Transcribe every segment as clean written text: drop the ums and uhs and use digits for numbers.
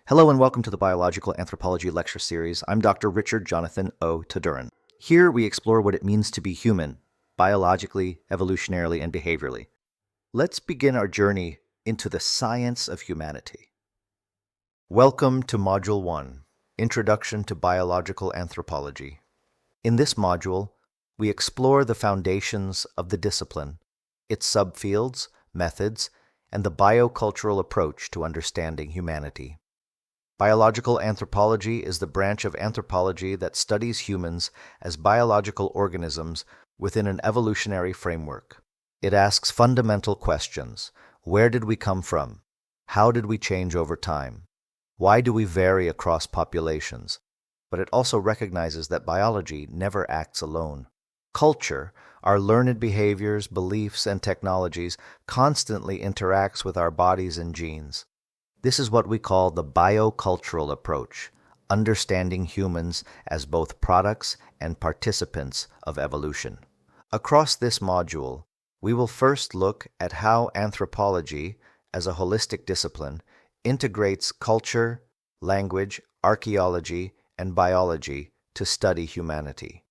Hello and welcome to the Biological Anthropology lecture series. I'm Dr. Richard Jonathan O. Tadurin. Here we explore what it means to be human, biologically, evolutionarily, and behaviorally. Let's begin our journey into the science of humanity. Welcome to Module 1, Introduction to Biological Anthropology. In this module, we explore the foundations of the discipline, its subfields, methods, and the biocultural approach to understanding humanity. Biological anthropology is the branch of anthropology that studies humans as biological organisms within an evolutionary framework. It asks fundamental questions. Where did we come from? How did we change over time? Why do we vary across populations? But it also recognizes that biology never acts alone. Culture, our learned behaviors, beliefs, and technologies, constantly interacts with our bodies and genes. This is what we call the biocultural approach, understanding humans as both products and participants of evolution. Across this module, we will first look at how anthropology, as a holistic discipline, integrates culture, language, archaeology, and biology to study humanity.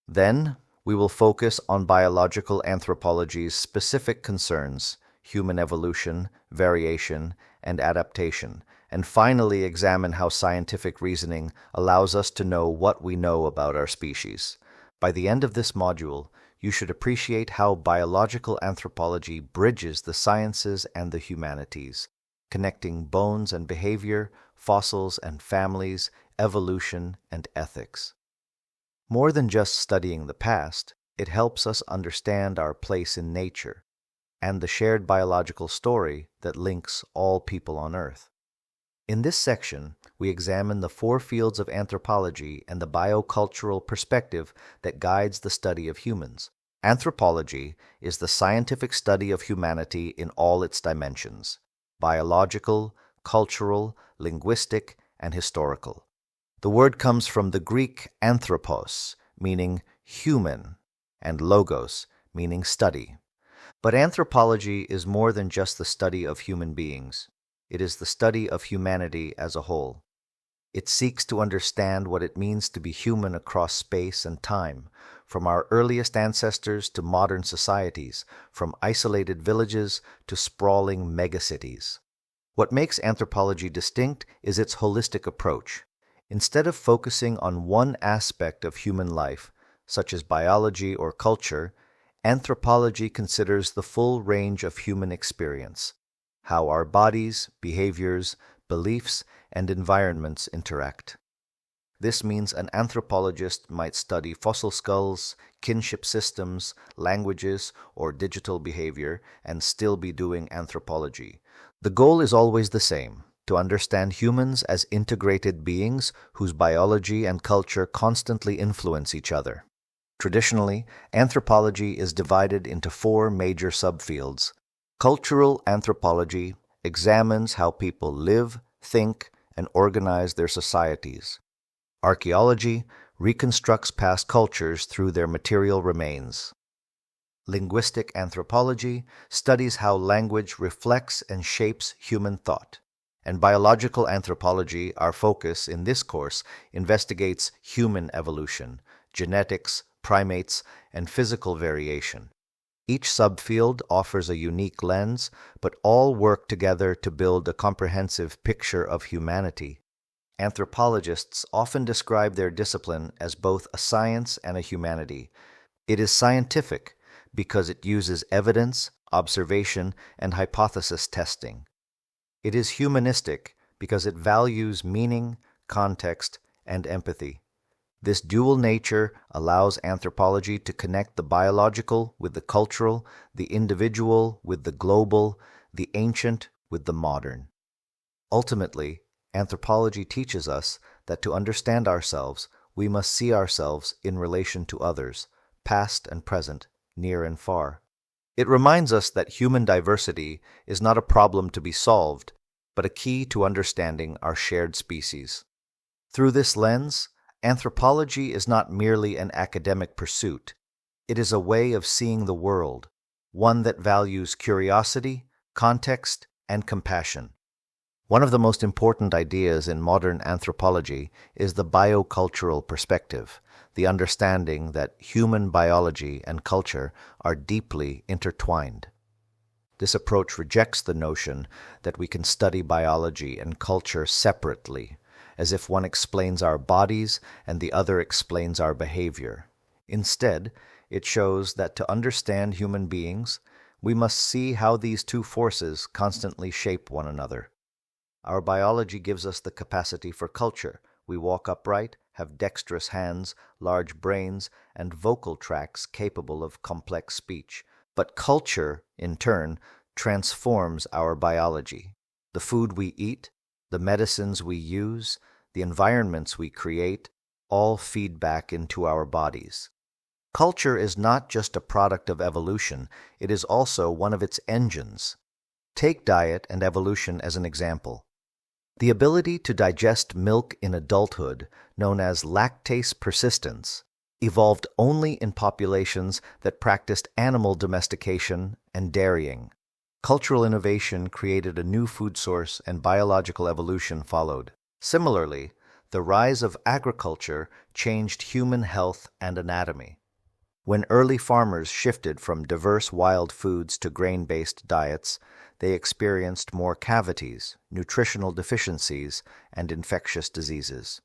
Then, we will focus on biological anthropology's specific concerns, human evolution, variation, and adaptation, and finally examine how scientific reasoning allows us to know what we know about our species. By the end of this module, you should appreciate how biological anthropology bridges the sciences and the humanities, connecting bones and behavior, fossils and families, evolution and ethics. More than just studying the past, it helps us understand our place in nature and the shared biological story that links all people on Earth. In this section, we examine the four fields of anthropology and the biocultural perspective that guides the study of humans. Anthropology is the scientific study of humanity in all its dimensions: biological, cultural, linguistic, and historical. The word comes from the Greek anthropos, meaning human, and logos, meaning study. But anthropology is more than just the study of human beings. It is the study of humanity as a whole. It seeks to understand what it means to be human across space and time, from our earliest ancestors to modern societies, from isolated villages to sprawling megacities. What makes anthropology distinct is its holistic approach. Instead of focusing on one aspect of human life, such as biology or culture, anthropology considers the full range of human experience, how our bodies, behaviors, beliefs, and environments interact. This means an anthropologist might study fossil skulls, kinship systems, languages, or digital behavior and still be doing anthropology. The goal is always the same: to understand humans as integrated beings whose biology and culture constantly influence each other. Traditionally, anthropology is divided into four major subfields. Cultural anthropology examines how people live, think, and organize their societies. Archaeology reconstructs past cultures through their material remains. Linguistic anthropology studies how language reflects and shapes human thought. And biological anthropology, our focus in this course, investigates human evolution, genetics, primates, and physical variation. Each subfield offers a unique lens, but all work together to build a comprehensive picture of humanity. Anthropologists often describe their discipline as both a science and a humanity. It is scientific because it uses evidence, observation, and hypothesis testing. It is humanistic because it values meaning, context, and empathy. This dual nature allows anthropology to connect the biological with the cultural, the individual with the global, the ancient with the modern. Ultimately, anthropology teaches us that to understand ourselves, we must see ourselves in relation to others, past and present, near and far. It reminds us that human diversity is not a problem to be solved, but a key to understanding our shared species. Through this lens, anthropology is not merely an academic pursuit. It is a way of seeing the world, one that values curiosity, context, and compassion. One of the most important ideas in modern anthropology is the biocultural perspective, the understanding that human biology and culture are deeply intertwined. This approach rejects the notion that we can study biology and culture separately, as if one explains our bodies and the other explains our behavior. Instead, it shows that to understand human beings, we must see how these two forces constantly shape one another. Our biology gives us the capacity for culture. We walk upright, have dexterous hands, large brains, and vocal tracts capable of complex speech. But culture, in turn, transforms our biology. The food we eat, the medicines we use, the environments we create, all feed back into our bodies. Culture is not just a product of evolution, it is also one of its engines. Take diet and evolution as an example. The ability to digest milk in adulthood, known as lactase persistence, evolved only in populations that practiced animal domestication and dairying. Cultural innovation created a new food source and biological evolution followed. Similarly, the rise of agriculture changed human health and anatomy. When early farmers shifted from diverse wild foods to grain-based diets, they experienced more cavities, nutritional deficiencies, and infectious diseases.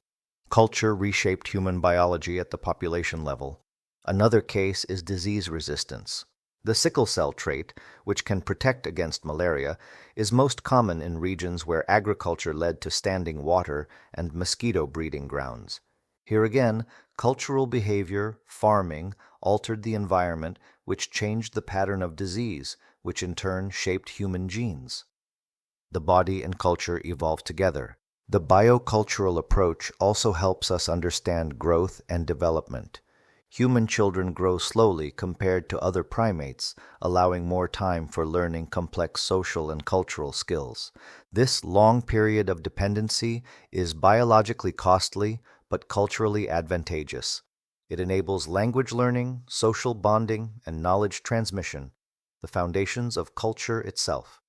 Culture reshaped human biology at the population level. Another case is disease resistance. The sickle cell trait, which can protect against malaria, is most common in regions where agriculture led to standing water and mosquito breeding grounds. Here again, cultural behavior, farming, altered the environment, which changed the pattern of disease, which in turn shaped human genes. The body and culture evolved together. The biocultural approach also helps us understand growth and development. Human children grow slowly compared to other primates, allowing more time for learning complex social and cultural skills. This long period of dependency is biologically costly but culturally advantageous. It enables language learning, social bonding, and knowledge transmission, the foundations of culture itself.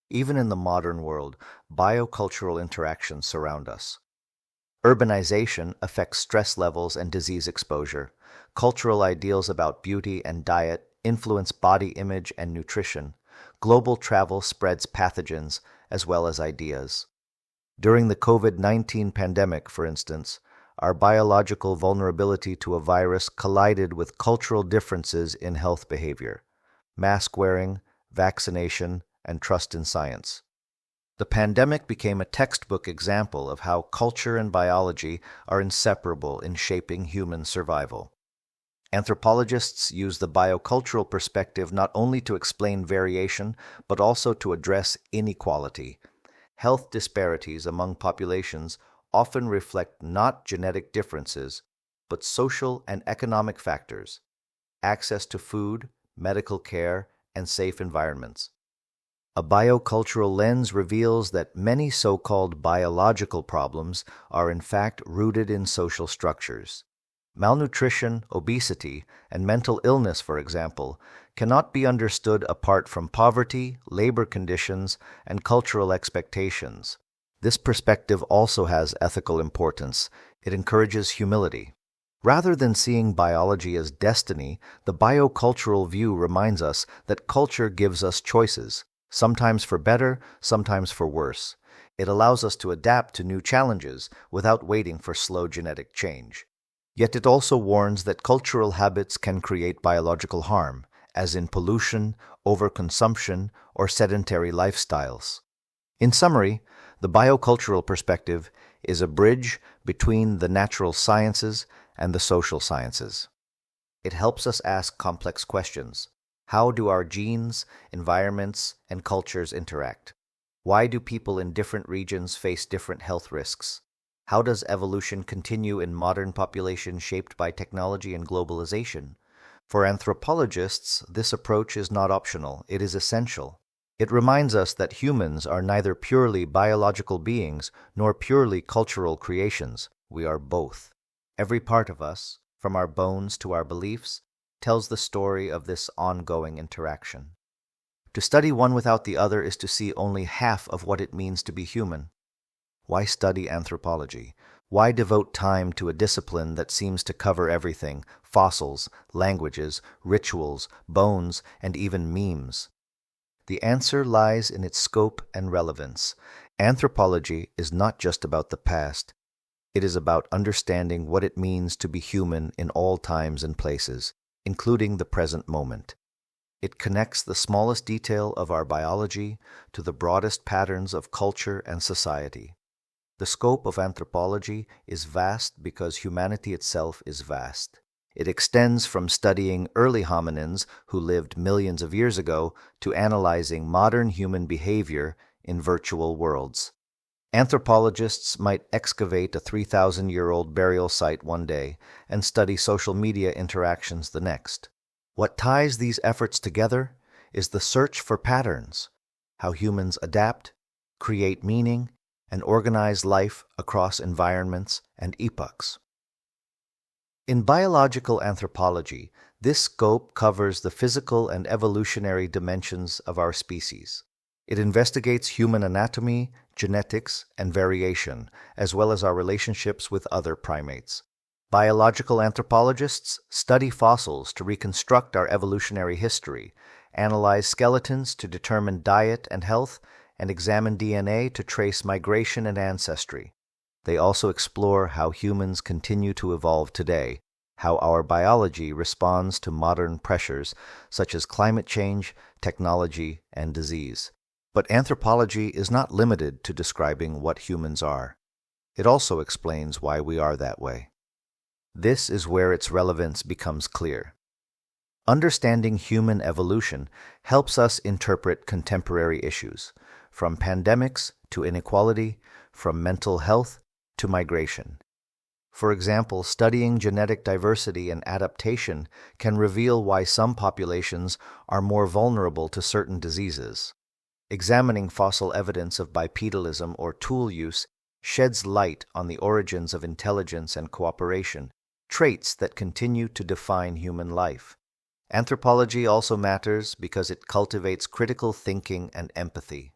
Even in the modern world, biocultural interactions surround us. Urbanization affects stress levels and disease exposure. Cultural ideals about beauty and diet influence body image and nutrition. Global travel spreads pathogens as well as ideas. During the COVID-19 pandemic, for instance, our biological vulnerability to a virus collided with cultural differences in health behavior, mask wearing, vaccination, and trust in science. The pandemic became a textbook example of how culture and biology are inseparable in shaping human survival. Anthropologists use the biocultural perspective not only to explain variation, but also to address inequality. Health disparities among populations often reflect not genetic differences, but social and economic factors, access to food, medical care, and safe environments. A biocultural lens reveals that many so-called biological problems are in fact rooted in social structures. Malnutrition, obesity, and mental illness, for example, cannot be understood apart from poverty, labor conditions, and cultural expectations. This perspective also has ethical importance. It encourages humility. Rather than seeing biology as destiny, the biocultural view reminds us that culture gives us choices, sometimes for better, sometimes for worse. It allows us to adapt to new challenges without waiting for slow genetic change. Yet it also warns that cultural habits can create biological harm, as in pollution, overconsumption, or sedentary lifestyles. In summary, the biocultural perspective is a bridge between the natural sciences and the social sciences. It helps us ask complex questions. How do our genes, environments, and cultures interact? Why do people in different regions face different health risks? How does evolution continue in modern populations shaped by technology and globalization? For anthropologists, this approach is not optional, it is essential. It reminds us that humans are neither purely biological beings nor purely cultural creations. We are both. Every part of us, from our bones to our beliefs, tells the story of this ongoing interaction. To study one without the other is to see only half of what it means to be human. Why study anthropology? Why devote time to a discipline that seems to cover everything: fossils, languages, rituals, bones, and even memes? The answer lies in its scope and relevance. Anthropology is not just about the past. It is about understanding what it means to be human in all times and places, including the present moment. It connects the smallest detail of our biology to the broadest patterns of culture and society. The scope of anthropology is vast because humanity itself is vast. It extends from studying early hominins who lived millions of years ago to analyzing modern human behavior in virtual worlds. Anthropologists might excavate a 3,000-year-old burial site one day and study social media interactions the next. What ties these efforts together is the search for patterns: how humans adapt, create meaning, and organize life across environments and epochs. In biological anthropology, this scope covers the physical and evolutionary dimensions of our species. It investigates human anatomy, genetics, and variation, as well as our relationships with other primates. Biological anthropologists study fossils to reconstruct our evolutionary history, analyze skeletons to determine diet and health, and examine DNA to trace migration and ancestry. They also explore how humans continue to evolve today, how our biology responds to modern pressures such as climate change, technology, and disease. But anthropology is not limited to describing what humans are. It also explains why we are that way. This is where its relevance becomes clear. Understanding human evolution helps us interpret contemporary issues, from pandemics to inequality, from mental health to migration. For example, studying genetic diversity and adaptation can reveal why some populations are more vulnerable to certain diseases. Examining fossil evidence of bipedalism or tool use sheds light on the origins of intelligence and cooperation, traits that continue to define human life. Anthropology also matters because it cultivates critical thinking and empathy.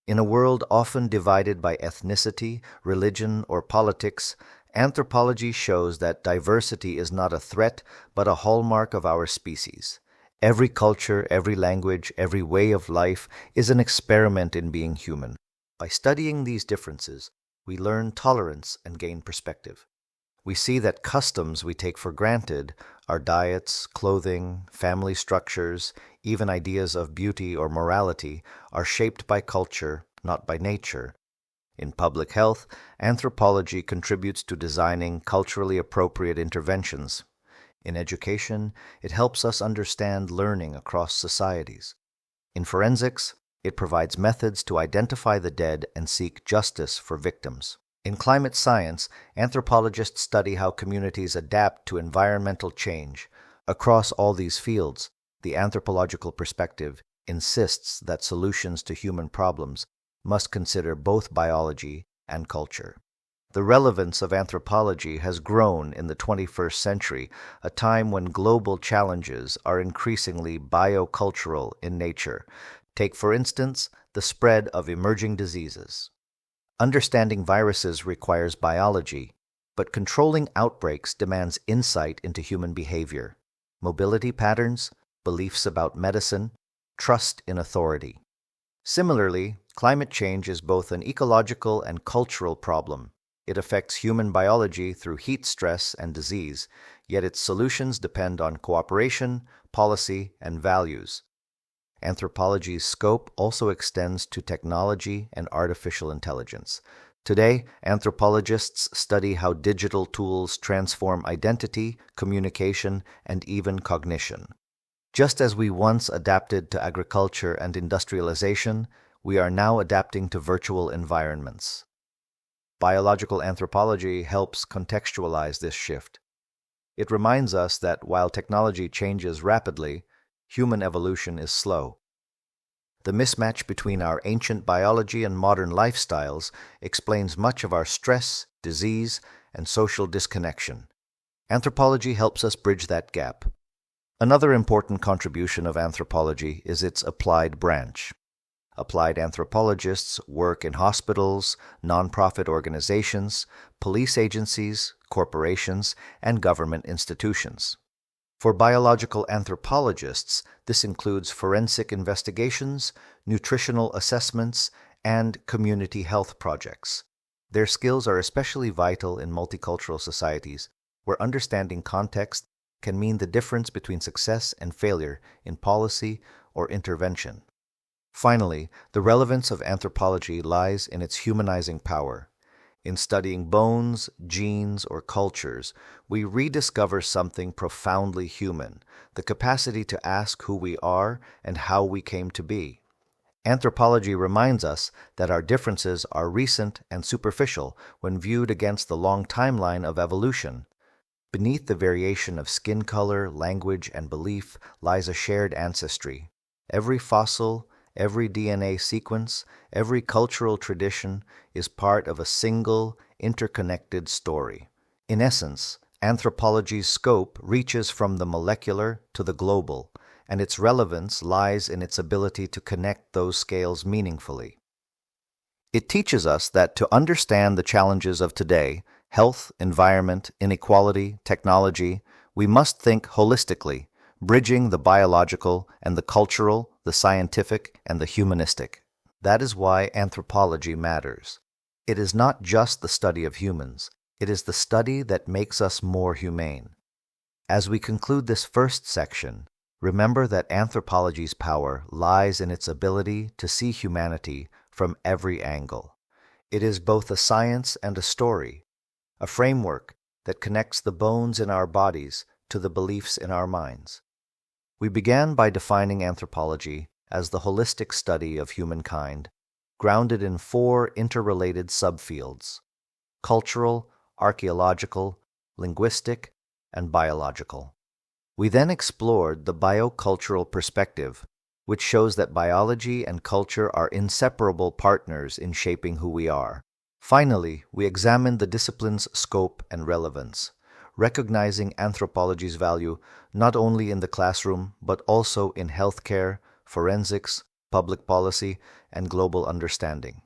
In a world often divided by ethnicity, religion, or politics, anthropology shows that diversity is not a threat but a hallmark of our species. Every culture, every language, every way of life is an experiment in being human. By studying these differences, we learn tolerance and gain perspective. We see that customs we take for granted, our diets, clothing, family structures, even ideas of beauty or morality, are shaped by culture, not by nature. In public health, anthropology contributes to designing culturally appropriate interventions. In education, it helps us understand learning across societies. In forensics, it provides methods to identify the dead and seek justice for victims. In climate science, anthropologists study how communities adapt to environmental change. Across all these fields, the anthropological perspective insists that solutions to human problems must consider both biology and culture. The relevance of anthropology has grown in the 21st century, a time when global challenges are increasingly biocultural in nature. Take, for instance, the spread of emerging diseases. Understanding viruses requires biology, but controlling outbreaks demands insight into human behavior, mobility patterns, beliefs about medicine, trust in authority. Similarly, climate change is both an ecological and cultural problem. It affects human biology through heat stress and disease, yet its solutions depend on cooperation, policy, and values. Anthropology's scope also extends to technology and artificial intelligence. Today, anthropologists study how digital tools transform identity, communication, and even cognition. Just as we once adapted to agriculture and industrialization, we are now adapting to virtual environments. Biological anthropology helps contextualize this shift. It reminds us that while technology changes rapidly, human evolution is slow. The mismatch between our ancient biology and modern lifestyles explains much of our stress, disease, and social disconnection. Anthropology helps us bridge that gap. Another important contribution of anthropology is its applied branch. Applied anthropologists work in hospitals, nonprofit organizations, police agencies, corporations, and government institutions. For biological anthropologists, this includes forensic investigations, nutritional assessments, and community health projects. Their skills are especially vital in multicultural societies, where understanding context can mean the difference between success and failure in policy or intervention. Finally, the relevance of anthropology lies in its humanizing power. In studying bones, genes, or cultures, we rediscover something profoundly human, the capacity to ask who we are and how we came to be. Anthropology reminds us that our differences are recent and superficial when viewed against the long timeline of evolution. Beneath the variation of skin color, language, and belief lies a shared ancestry. Every fossil, every DNA sequence, every cultural tradition is part of a single, interconnected story. In essence, anthropology's scope reaches from the molecular to the global, and its relevance lies in its ability to connect those scales meaningfully. It teaches us that to understand the challenges of today, health, environment, inequality, technology, we must think holistically, bridging the biological and the cultural, the scientific and the humanistic. That is why anthropology matters. It is not just the study of humans, it is the study that makes us more humane. As we conclude this first section, remember that anthropology's power lies in its ability to see humanity from every angle. It is both a science and a story, a framework that connects the bones in our bodies to the beliefs in our minds. We began by defining anthropology as the holistic study of humankind, grounded in 4 interrelated subfields: cultural, archaeological, linguistic, and biological. We then explored the biocultural perspective, which shows that biology and culture are inseparable partners in shaping who we are. Finally, we examined the discipline's scope and relevance, recognizing anthropology's value not only in the classroom but also in healthcare, forensics, public policy, and global understanding.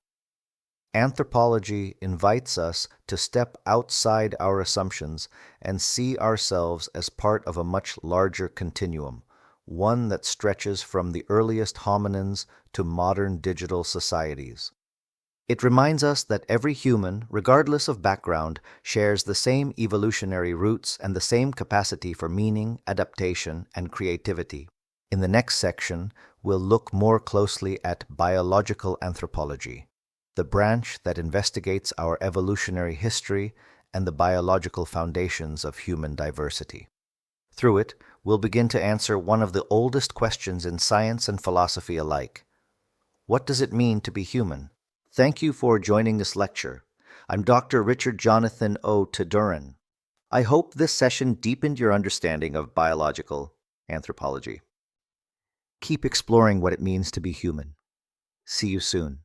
Anthropology invites us to step outside our assumptions and see ourselves as part of a much larger continuum, one that stretches from the earliest hominins to modern digital societies. It reminds us that every human, regardless of background, shares the same evolutionary roots and the same capacity for meaning, adaptation, and creativity. In the next section, we'll look more closely at biological anthropology, the branch that investigates our evolutionary history and the biological foundations of human diversity. Through it, we'll begin to answer one of the oldest questions in science and philosophy alike. What does it mean to be human? Thank you for joining this lecture. I'm Dr. Richard Jonathan O. Taduran. I hope this session deepened your understanding of biological anthropology. Keep exploring what it means to be human. See you soon.